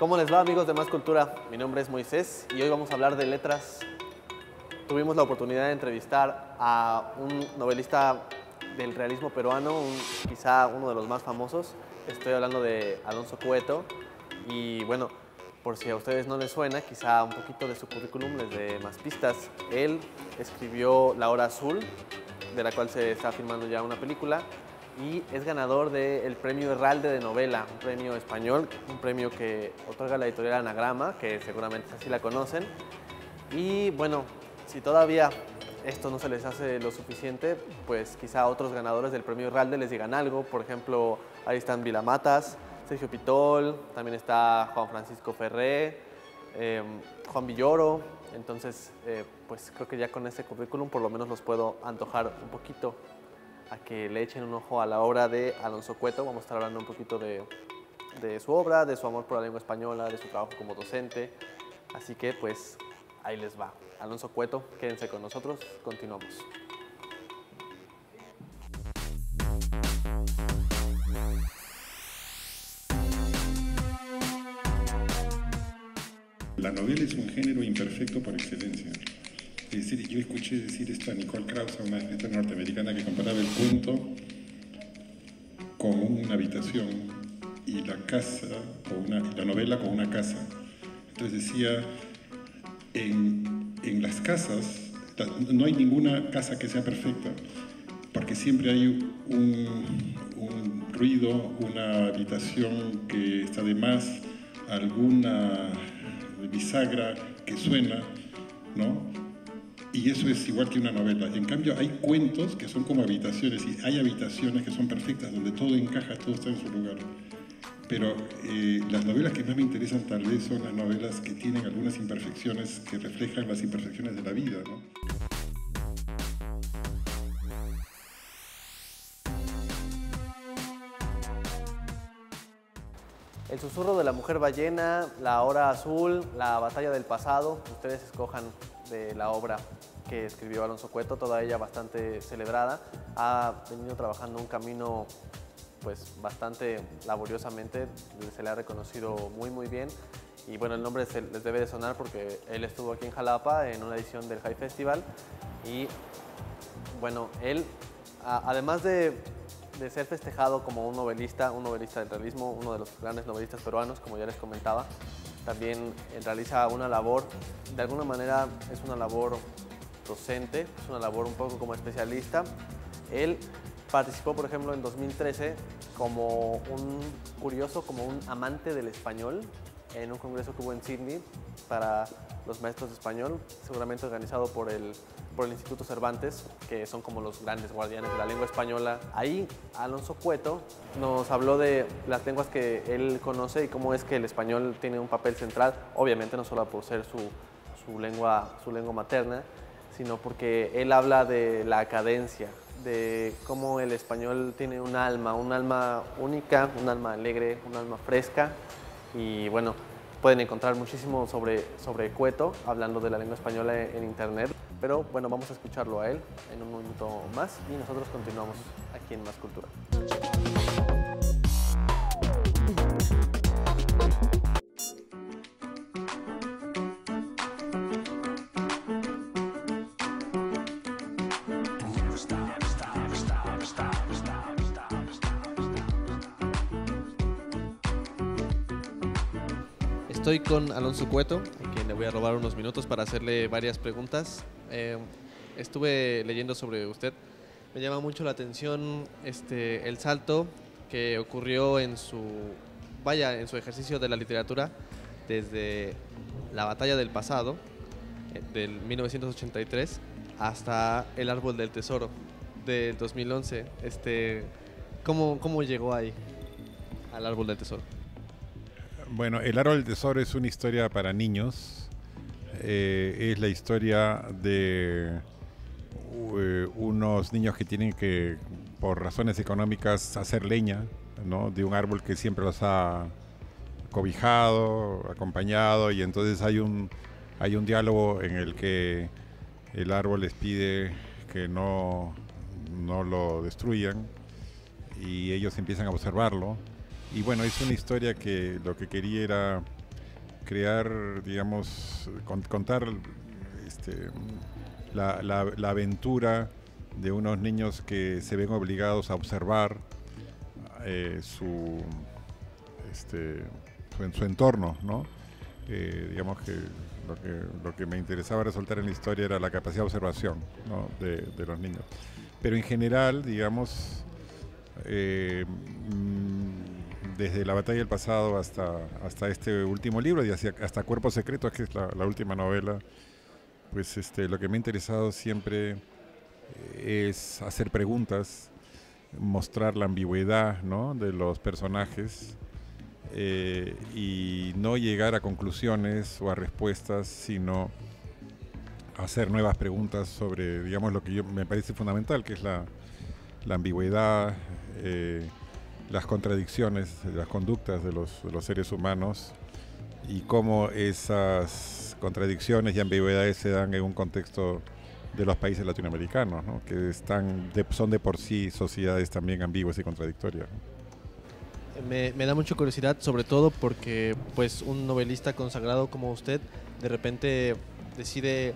¿Cómo les va, amigos de Más Cultura? Mi nombre es Moisés y hoy vamos a hablar de letras. Tuvimos la oportunidad de entrevistar a un novelista del realismo peruano, quizá uno de los más famosos. Estoy hablando de Alonso Cueto y bueno, por si a ustedes no les suena, quizá un poquito de su currículum les dé más pistas. Él escribió La Hora Azul, de la cual se está filmando ya una película, y es ganador del premio Herralde de novela, un premio español, un premio que otorga la editorial Anagrama, que seguramente así la conocen. Y bueno, si todavía esto no se les hace lo suficiente, pues quizá otros ganadores del premio Herralde les digan algo. Por ejemplo, ahí están Vila Matas, Sergio Pitol, también está Juan Francisco Ferré, Juan Villoro. Entonces, pues creo que ya con este currículum por lo menos los puedo antojar un poquito a que le echen un ojo a la obra de Alonso Cueto. Vamos a estar hablando un poquito de su obra, de su amor por la lengua española, de su trabajo como docente. Así que pues ahí les va. Alonso Cueto, quédense con nosotros, continuamos. La novela es un género imperfecto por excelencia. Es decir, yo escuché decir esto a Nicole Krauss, una escritora norteamericana, que comparaba el cuento con una habitación y la casa, la novela con una casa. Entonces decía, en las casas, no hay ninguna casa que sea perfecta, porque siempre hay un ruido, una habitación que está de más, alguna bisagra que suena, ¿no? Y eso es igual que una novela. En cambio, hay cuentos que son como habitaciones, y hay habitaciones que son perfectas, donde todo encaja, todo está en su lugar. Pero las novelas que más me interesan tal vez son las novelas que tienen algunas imperfecciones, que reflejan las imperfecciones de la vida, ¿no? El susurro de la mujer ballena, La Hora Azul, La Batalla del Pasado, ustedes escojan de la obra que escribió Alonso Cueto, toda ella bastante celebrada. Ha venido trabajando un camino pues bastante laboriosamente, se le ha reconocido muy bien. Y bueno, el nombre les debe de sonar porque él estuvo aquí en Jalapa en una edición del High Festival. Y bueno, él, además de ser festejado como un novelista del realismo, uno de los grandes novelistas peruanos, como ya les comentaba, también realiza una labor, de alguna manera es una labor docente, es una labor un poco como especialista. Él participó, por ejemplo, en 2013 como un curioso, como un amante del español, en un congreso que hubo en Sydney para los maestros de español, seguramente organizado por el Instituto Cervantes, que son como los grandes guardianes de la lengua española. Ahí Alonso Cueto nos habló de las lenguas que él conoce y cómo es que el español tiene un papel central, obviamente no solo por ser su lengua materna, sino porque él habla de la cadencia, de cómo el español tiene un alma única, un alma alegre, un alma fresca. Y bueno, pueden encontrar muchísimo sobre Cueto, hablando de la lengua española en internet. Pero bueno, vamos a escucharlo a él en un minuto más y nosotros continuamos aquí en Más Cultura. Estoy con Alonso Cueto, a quien le voy a robar unos minutos para hacerle varias preguntas. Estuve leyendo sobre usted. Me llama mucho la atención el salto que ocurrió en su ejercicio de la literatura desde La Batalla del Pasado, del 1983, hasta El Árbol del Tesoro, del 2011. ¿Cómo llegó ahí, al Árbol del Tesoro? Bueno, El Árbol del Tesoro es una historia para niños. Es la historia de unos niños que tienen que, por razones económicas, hacer leña, ¿no?, de un árbol que siempre los ha cobijado, acompañado, y entonces hay un diálogo en el que el árbol les pide que no lo destruyan, y ellos empiezan a observarlo. Y bueno, es una historia que lo que quería era crear, digamos, contar la aventura de unos niños que se ven obligados a observar su entorno, ¿no? Digamos que lo que me interesaba resaltar en la historia era la capacidad de observación, ¿no? de los niños. Pero en general, digamos, desde La batalla del pasado hasta este último libro y hasta Cuerpos secretos, que es la última novela, pues lo que me ha interesado siempre es hacer preguntas, mostrar la ambigüedad, ¿no? de los personajes, y no llegar a conclusiones o a respuestas, sino hacer nuevas preguntas sobre, digamos, lo que me parece fundamental, que es la ambigüedad, las contradicciones, las conductas de los seres humanos, y cómo esas contradicciones y ambigüedades se dan en un contexto de los países latinoamericanos, ¿no? Que son de por sí sociedades también ambiguas y contradictorias, ¿no? Me da mucha curiosidad, sobre todo porque pues un novelista consagrado como usted de repente decide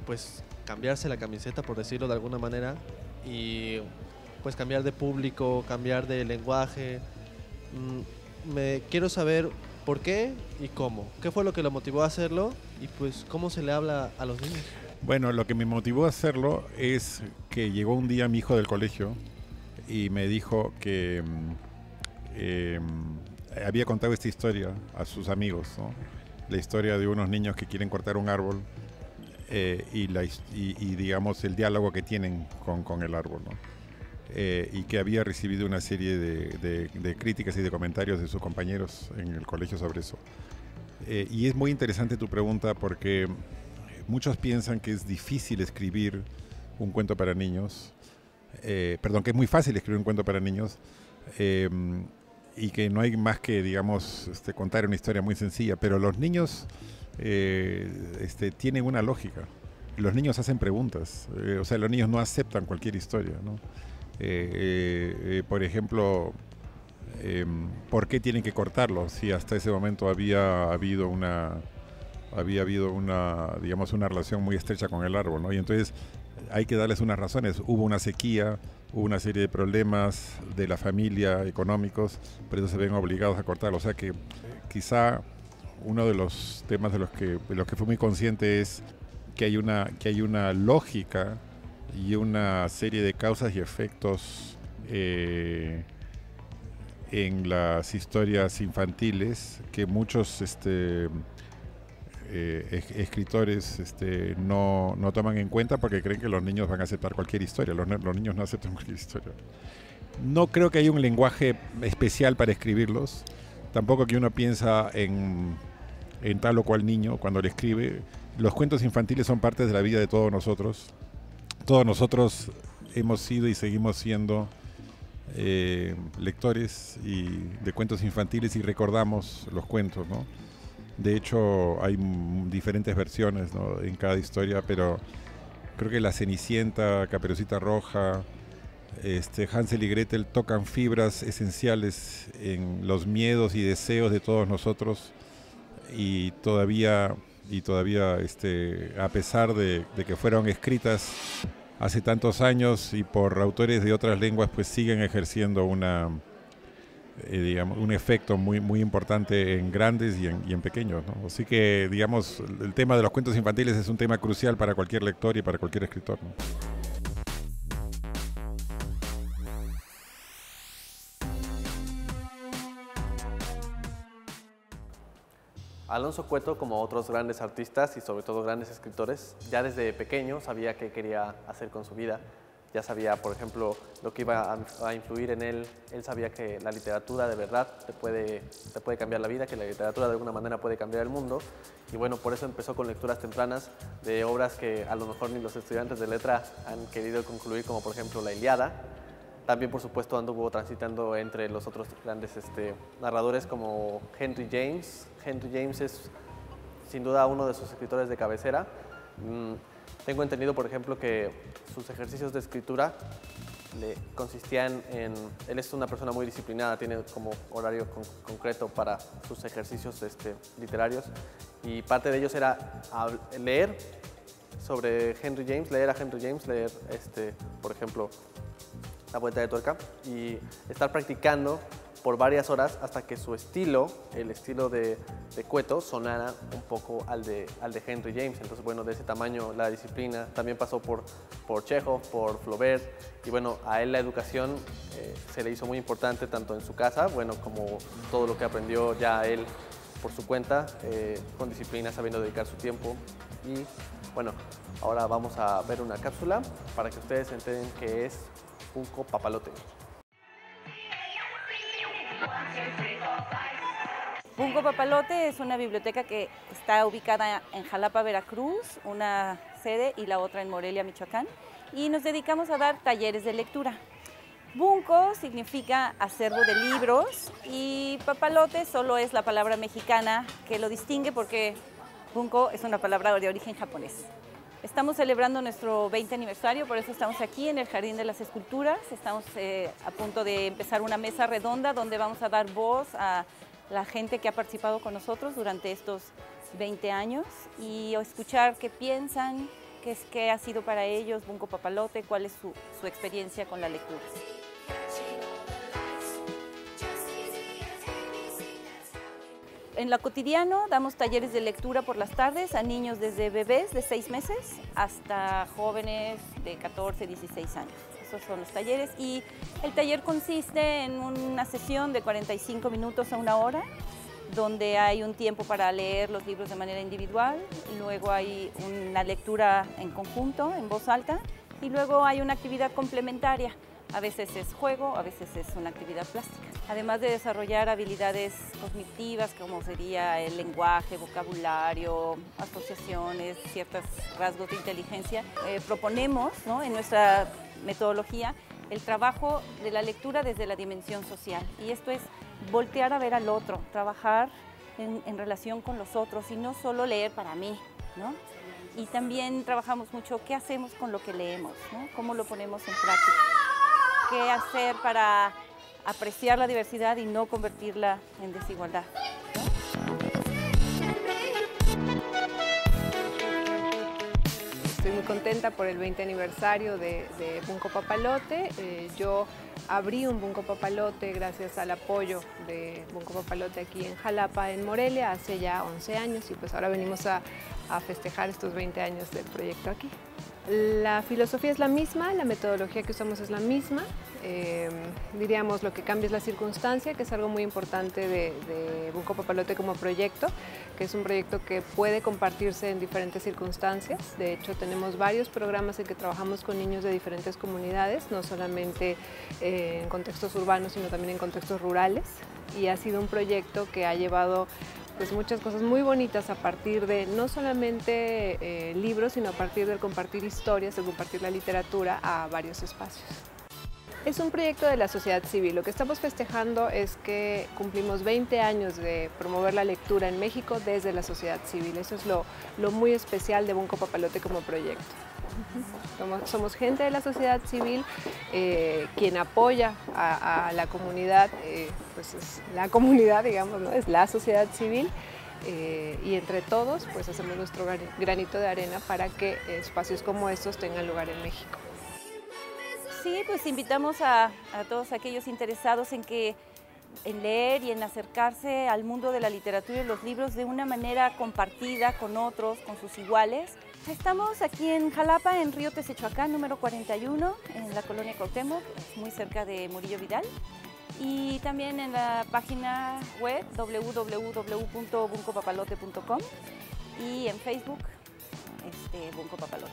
pues cambiarse la camiseta, por decirlo de alguna manera, y pues cambiar de público, cambiar de lenguaje. Quiero saber por qué y cómo. ¿Qué fue lo que lo motivó a hacerlo? Y pues cómo se le habla a los niños. Bueno, lo que me motivó a hacerlo es que llegó un día mi hijo del colegio y me dijo que había contado esta historia a sus amigos, ¿no? La historia de unos niños que quieren cortar un árbol, y digamos el diálogo que tienen con el árbol, ¿no? Y que había recibido una serie de críticas y de comentarios de sus compañeros en el colegio sobre eso. Y es muy interesante tu pregunta porque muchos piensan que es difícil escribir un cuento para niños, que es muy fácil escribir un cuento para niños, y que no hay más que, digamos, contar una historia muy sencilla, pero los niños tienen una lógica. Los niños hacen preguntas, o sea, los niños no aceptan cualquier historia, ¿no? Por ejemplo, ¿por qué tienen que cortarlo? Si hasta ese momento había habido una, digamos, una relación muy estrecha con el árbol, ¿no? Y entonces hay que darles unas razones. Hubo una sequía, hubo una serie de problemas de la familia económicos, por eso se ven obligados a cortarlo. O sea que quizá uno de los temas de los que fui muy consciente es que hay una lógica y una serie de causas y efectos en las historias infantiles que muchos escritores no toman en cuenta porque creen que los niños van a aceptar cualquier historia. Los niños no aceptan cualquier historia. No creo que haya un lenguaje especial para escribirlos. Tampoco que uno piensa en tal o cual niño cuando le escribe. Los cuentos infantiles son parte de la vida de todos nosotros. Todos nosotros hemos sido y seguimos siendo lectores de cuentos infantiles y recordamos los cuentos, ¿no? De hecho, hay diferentes versiones, ¿no? En cada historia, pero creo que La Cenicienta, Caperucita Roja, Hansel y Gretel tocan fibras esenciales en los miedos y deseos de todos nosotros, y todavía a pesar de que fueron escritas hace tantos años y por autores de otras lenguas, pues siguen ejerciendo digamos, un efecto muy, muy importante en grandes y en pequeños, ¿no? Así que, digamos, el tema de los cuentos infantiles es un tema crucial para cualquier lector y para cualquier escritor, ¿no? Alonso Cueto, como otros grandes artistas y sobre todo grandes escritores, ya desde pequeño sabía qué quería hacer con su vida. Ya sabía, por ejemplo, lo que iba a influir en él. Él sabía que la literatura de verdad te puede cambiar la vida, que la literatura de alguna manera puede cambiar el mundo. Y bueno, por eso empezó con lecturas tempranas de obras que a lo mejor ni los estudiantes de letra han querido concluir, como por ejemplo La Ilíada. También, por supuesto, anduvo transitando entre los otros grandes narradores como Henry James. Henry James es sin duda uno de sus escritores de cabecera. Tengo entendido, por ejemplo, que sus ejercicios de escritura consistían en... Él es una persona muy disciplinada, tiene como horario concreto para sus ejercicios literarios, y parte de ellos era leer sobre Henry James, leer, por ejemplo, La Vuelta de Tuerca, y estar practicando por varias horas hasta que su estilo, el estilo de Cueto, sonara un poco al de Henry James. Entonces, bueno, de ese tamaño la disciplina. También pasó por Chekhov, por Flaubert, y bueno, a él la educación se le hizo muy importante tanto en su casa, bueno, como todo lo que aprendió ya él por su cuenta, con disciplina, sabiendo dedicar su tiempo. Y bueno, ahora vamos a ver una cápsula para que ustedes se enteren qué es Funko Papalote. Funko Papalote es una biblioteca que está ubicada en Jalapa, Veracruz, una sede, y la otra en Morelia, Michoacán, y nos dedicamos a dar talleres de lectura. Bunko significa acervo de libros y papalote solo es la palabra mexicana que lo distingue, porque bunko es una palabra de origen japonés. Estamos celebrando nuestro 20 aniversario, por eso estamos aquí en el Jardín de las Esculturas. Estamos a punto de empezar una mesa redonda donde vamos a dar voz a la gente que ha participado con nosotros durante estos 20 años y escuchar qué piensan, qué ha sido para ellos Bunko Papalote, cuál es su experiencia con la lectura. En lo cotidiano damos talleres de lectura por las tardes a niños desde bebés de 6 meses hasta jóvenes de 14, 16 años. Esos son los talleres, y el taller consiste en una sesión de 45 minutos a 1 hora, donde hay un tiempo para leer los libros de manera individual, luego hay una lectura en conjunto, en voz alta, y luego hay una actividad complementaria. A veces es juego, a veces es una actividad plástica. Además de desarrollar habilidades cognitivas como sería el lenguaje, vocabulario, asociaciones, ciertos rasgos de inteligencia, proponemos, ¿no?, en nuestra metodología el trabajo de la lectura desde la dimensión social. Y esto es voltear a ver al otro, trabajar en relación con los otros y no solo leer para mí, ¿no? Y también trabajamos mucho qué hacemos con lo que leemos, ¿no? Cómo lo ponemos en práctica. Qué hacer para apreciar la diversidad y no convertirla en desigualdad, ¿no? Estoy muy contenta por el 20 aniversario de Bunko Papalote. Yo abrí un Bunko Papalote gracias al apoyo de Bunko Papalote aquí en Jalapa, en Morelia, hace ya 11 años, y pues ahora venimos a festejar estos 20 años del proyecto aquí. La filosofía es la misma, la metodología que usamos es la misma. Diríamos lo que cambia es la circunstancia, que es algo muy importante de Bunko Papalote como proyecto, que es un proyecto que puede compartirse en diferentes circunstancias. De hecho, tenemos varios programas en que trabajamos con niños de diferentes comunidades, no solamente en contextos urbanos, sino también en contextos rurales. Y ha sido un proyecto que ha llevado pues muchas cosas muy bonitas a partir de no solamente libros, sino a partir del compartir historias, de compartir la literatura a varios espacios. Es un proyecto de la sociedad civil. Lo que estamos festejando es que cumplimos 20 años de promover la lectura en México desde la sociedad civil. Eso es lo muy especial de Bunko Papalote como proyecto. Somos gente de la sociedad civil quien apoya a la comunidad, pues es la comunidad, digamos, ¿no? Es la sociedad civil, y entre todos pues hacemos nuestro granito de arena para que espacios como estos tengan lugar en México. Sí, pues invitamos a todos aquellos interesados en leer y en acercarse al mundo de la literatura y los libros de una manera compartida con otros, con sus iguales. Estamos aquí en Jalapa, en Río Tesechuacán, número 41, en la colonia Cuauhtémoc, muy cerca de Murillo Vidal. Y también en la página web www.bunkopapalote.com y en Facebook, Bunko Papalote.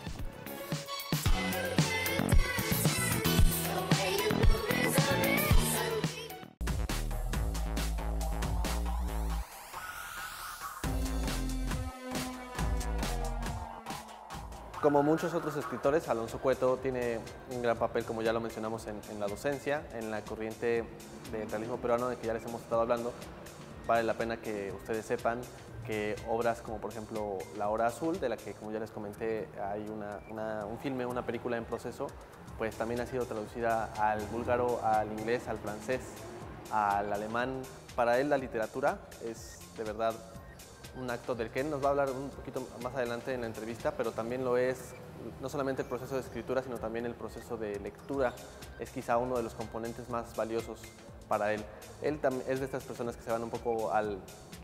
Como muchos otros escritores, Alonso Cueto tiene un gran papel, como ya lo mencionamos, en la docencia, en la corriente del realismo peruano de que ya les hemos estado hablando. Vale la pena que ustedes sepan que obras como por ejemplo La Hora Azul, de la que como ya les comenté hay un filme, una película en proceso, pues también ha sido traducida al búlgaro, al inglés, al francés, al alemán. Para él la literatura es de verdad un acto del que él nos va a hablar un poquito más adelante en la entrevista, pero también lo es no solamente el proceso de escritura, sino también el proceso de lectura. Es quizá uno de los componentes más valiosos para él. Él es de estas personas que se van un poco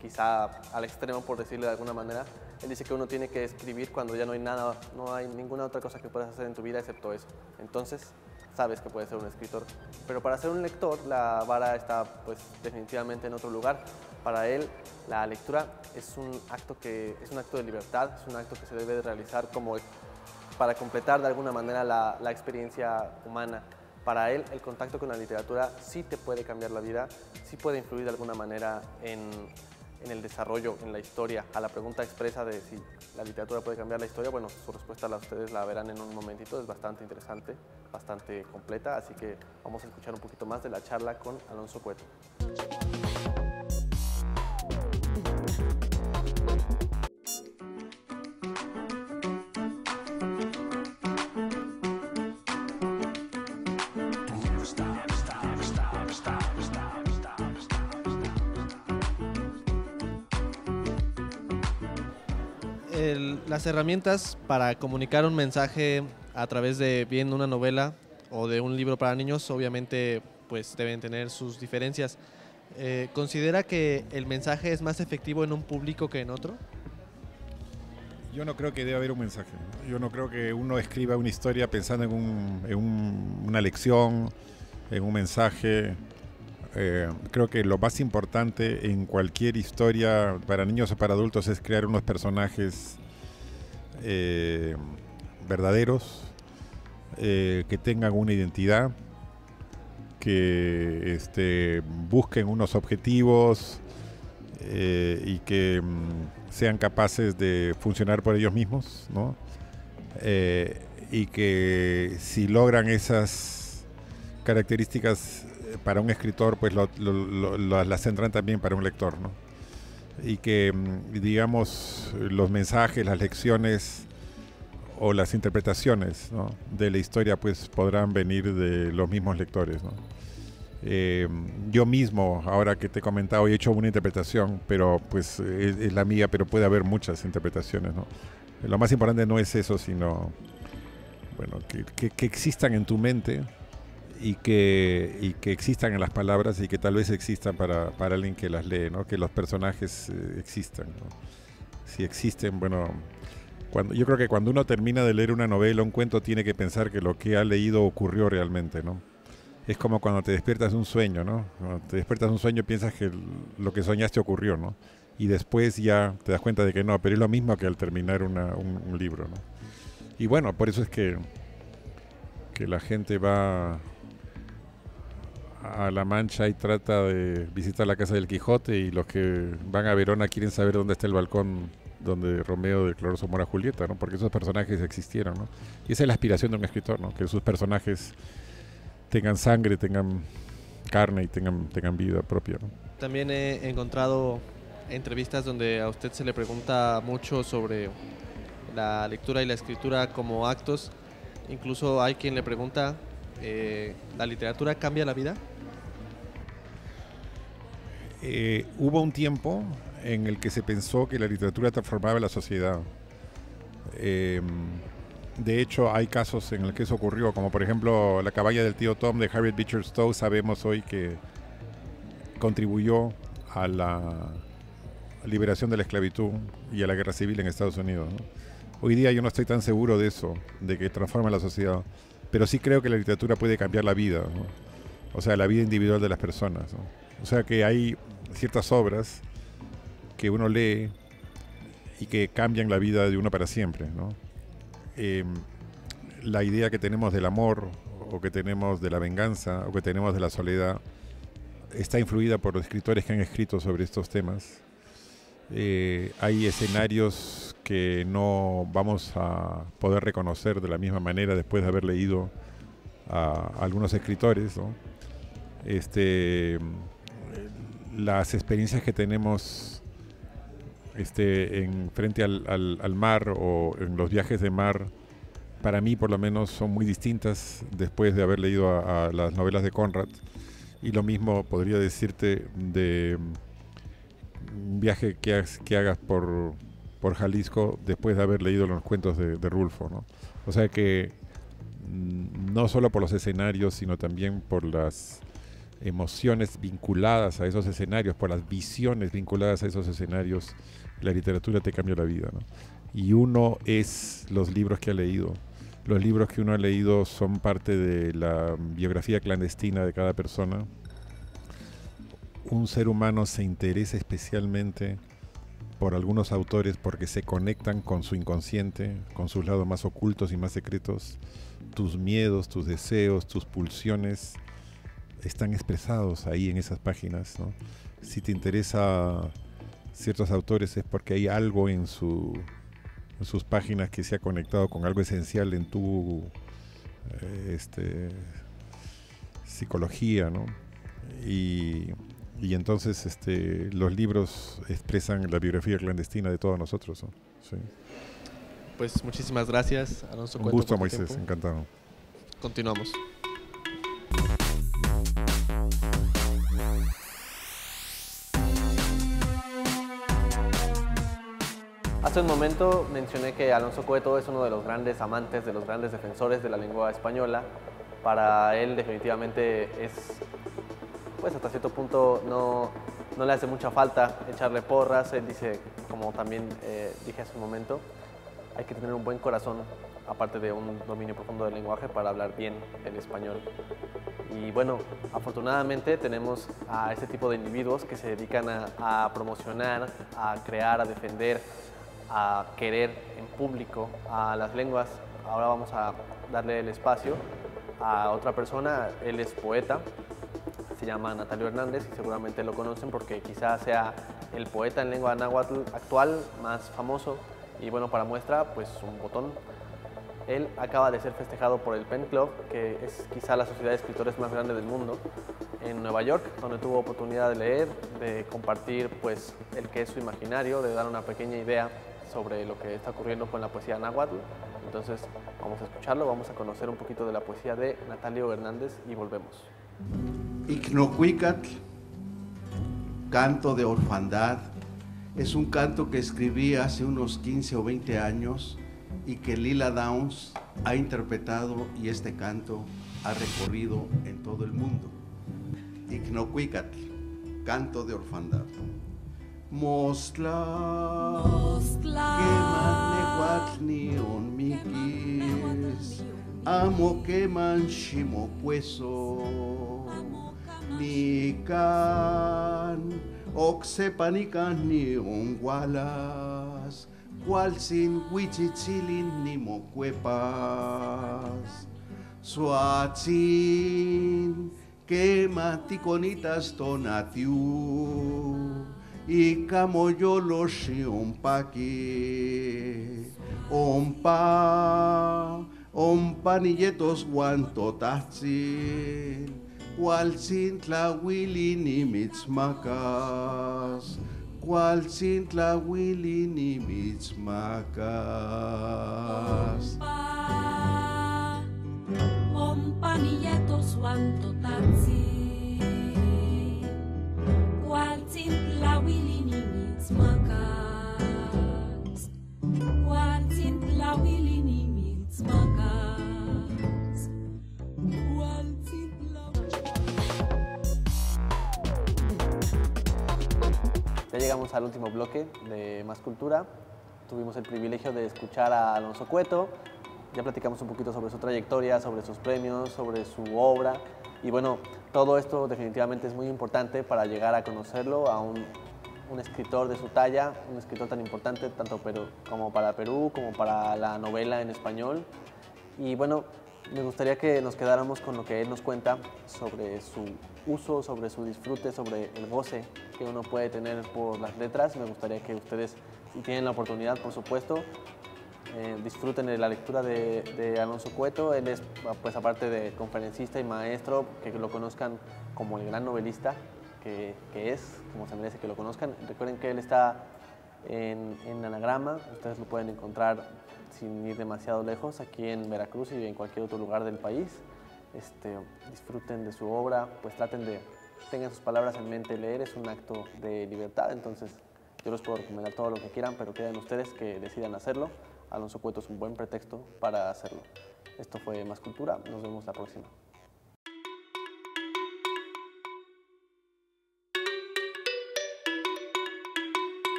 quizá al extremo, por decirlo de alguna manera. Él dice que uno tiene que escribir cuando ya no hay nada, no hay ninguna otra cosa que puedas hacer en tu vida excepto eso. Entonces, sabes que puedes ser un escritor. Pero para ser un lector, la vara está pues definitivamente en otro lugar. Para él, la lectura es un acto de libertad, es un acto que se debe de realizar como para completar de alguna manera la experiencia humana. Para él, el contacto con la literatura sí te puede cambiar la vida, sí puede influir de alguna manera en el desarrollo, en la historia. A la pregunta expresa de si la literatura puede cambiar la historia, bueno, su respuesta ustedes la verán en un momentito, es bastante interesante, bastante completa, así que vamos a escuchar un poquito más de la charla con Alonso Cueto. Las herramientas para comunicar un mensaje a través de bien una novela o de un libro para niños, obviamente pues deben tener sus diferencias. ¿Considera que el mensaje es más efectivo en un público que en otro? Yo no creo que deba haber un mensaje, ¿no? Yo no creo que uno escriba una historia pensando en una lección, en un mensaje. Creo que lo más importante en cualquier historia para niños o para adultos es crear unos personajes verdaderos, que tengan una identidad, que busquen unos objetivos y que sean capaces de funcionar por ellos mismos, ¿no? Y que si logran esas características para un escritor, pues las tendrán también para un lector, ¿no? Y que, digamos, los mensajes, las lecciones o las interpretaciones, ¿no?, de la historia, pues podrán venir de los mismos lectores, ¿no? Yo mismo, ahora que te he comentado, he hecho una interpretación, pero pues es la mía, pero puede haber muchas interpretaciones, ¿no? Lo más importante no es eso, sino, bueno, que existan en tu mente y que existan en las palabras y que tal vez existan para alguien que las lee, ¿no? Que los personajes existan, ¿no? Si existen, bueno, yo creo que cuando uno termina de leer una novela, un cuento, tiene que pensar que lo que ha leído ocurrió realmente, ¿no? Es como cuando te despiertas de un sueño, ¿no? Cuando te despiertas de un sueño piensas que lo que soñaste ocurrió, ¿no? Y después ya te das cuenta de que no, pero es lo mismo que al terminar un libro, ¿no? Y bueno, por eso es que la gente va a La Mancha y trata de visitar la casa del Quijote, y los que van a Verona quieren saber dónde está el balcón donde Romeo declaró su amor a Julieta, ¿no? Porque esos personajes existieron, ¿no? Y esa es la aspiración de un escritor, ¿no? Que sus personajes tengan sangre, tengan carne y tengan vida propia, ¿no? También he encontrado entrevistas donde a usted se le pregunta mucho sobre la lectura y la escritura como actos. Incluso hay quien le pregunta, ¿la literatura cambia la vida? Hubo un tiempo en el que se pensó que la literatura transformaba la sociedad. De hecho, hay casos en los que eso ocurrió, como por ejemplo La cabaña del tío Tom de Harriet Beecher Stowe. Sabemos hoy que contribuyó a la liberación de la esclavitud y a la guerra civil en Estados Unidos, ¿no? Hoy día yo no estoy tan seguro de eso, de que transforma la sociedad, pero sí creo que la literatura puede cambiar la vida, ¿no? O sea, la vida individual de las personas, ¿no? O sea, que hay ciertas obras que uno lee y que cambian la vida de uno para siempre, ¿no? La idea que tenemos del amor, o que tenemos de la venganza, o que tenemos de la soledad, está influida por los escritores que han escrito sobre estos temas. Hay escenarios que no vamos a poder reconocer de la misma manera después de haber leído a algunos escritores, ¿no? Las experiencias que tenemos frente al mar, o en los viajes de mar, para mí por lo menos son muy distintas después de haber leído a las novelas de Conrad. Y lo mismo podría decirte de un viaje que hagas por Jalisco después de haber leído los cuentos de Rulfo, ¿no? O sea que no solo por los escenarios, sino también por las emociones vinculadas a esos escenarios, por las visiones vinculadas a esos escenarios, la literatura te cambia la vida, ¿no? Y uno es los libros que ha leído. Los libros que uno ha leído son parte de la biografía clandestina de cada persona. Un ser humano se interesa especialmente por algunos autores porque se conectan con su inconsciente, con sus lados más ocultos y más secretos. Tus miedos, tus deseos, tus pulsiones están expresados ahí en esas páginas, ¿no? Si te interesa ciertos autores es porque hay algo en sus páginas que se ha conectado con algo esencial en tu psicología, ¿no? Y entonces los libros expresan la biografía clandestina de todos nosotros, ¿no? Sí. Pues muchísimas gracias, Alonso Un Cueto, gusto, por tu Moisés, tiempo. encantado. Continuamos. Hace un momento mencioné que Alonso Cueto es uno de los grandes amantes, de los grandes defensores de la lengua española. Para él definitivamente es, pues hasta cierto punto no le hace mucha falta echarle porras. Él dice, como también dije hace un momento, hay que tener un buen corazón, aparte de un dominio profundo del lenguaje, para hablar bien el español. Y bueno, afortunadamente tenemos a este tipo de individuos que se dedican a promocionar, a crear, a defender, a querer en público a las lenguas. Ahora vamos a darle el espacio a otra persona. Él es poeta, se llama Natalio Hernández y seguramente lo conocen porque quizás sea el poeta en lengua náhuatl actual más famoso. Y bueno, para muestra, pues un botón. Él acaba de ser festejado por el Pen Club, que es quizá la sociedad de escritores más grande del mundo, en Nueva York, donde tuvo oportunidad de leer, de compartir pues el que es su imaginario, de dar una pequeña idea sobre lo que está ocurriendo con la poesía náhuatl. Entonces vamos a escucharlo, vamos a conocer un poquito de la poesía de Natalio Hernández y volvemos. Ixnocuicatl, canto de orfandad, es un canto que escribí hace unos 15 o 20 años y que Lila Downs ha interpretado, y este canto ha recorrido en todo el mundo. Ixnocuicatl, canto de orfandad. Mostla, que mannehuatl on miquis, amo que manchimo pueso, nican, oxepanican ni ongualas, cual sin huichichilin ni mocuepas, suachin, que maticonitas tonatiu, y camoyolo xiompa ompa niyetos guantotachil, cual sin tlahuili ni mitzmacas, cual sin tlahuili ni mitzmacas. Ompa niyetos guantotachil, cual sin tlahuili ni mitzmacas, cual sin tlahuili ni mitzmacas, cual sin tlahuili. Ya llegamos al último bloque de Más Cultura. Tuvimos el privilegio de escuchar a Alonso Cueto. Ya platicamos un poquito sobre su trayectoria, sobre sus premios, sobre su obra. Y bueno, todo esto definitivamente es muy importante para llegar a conocerlo, a un escritor de su talla, un escritor tan importante tanto como para Perú, como para la novela en español. Y bueno, me gustaría que nos quedáramos con lo que él nos cuenta sobre su uso, sobre su disfrute, sobre el goce que uno puede tener por las letras. Me gustaría que ustedes, si tienen la oportunidad, por supuesto, disfruten de la lectura de Alonso Cueto. Él es, pues aparte de conferencista y maestro, que lo conozcan como el gran novelista que es, como se merece que lo conozcan. Recuerden que él está en Anagrama, ustedes lo pueden encontrar sin ir demasiado lejos, aquí en Veracruz y en cualquier otro lugar del país. Disfruten de su obra, pues tengan sus palabras en mente. Leer es un acto de libertad, entonces yo les puedo recomendar todo lo que quieran, pero queden ustedes que decidan hacerlo. Alonso Cueto es un buen pretexto para hacerlo. Esto fue Más Cultura, nos vemos la próxima.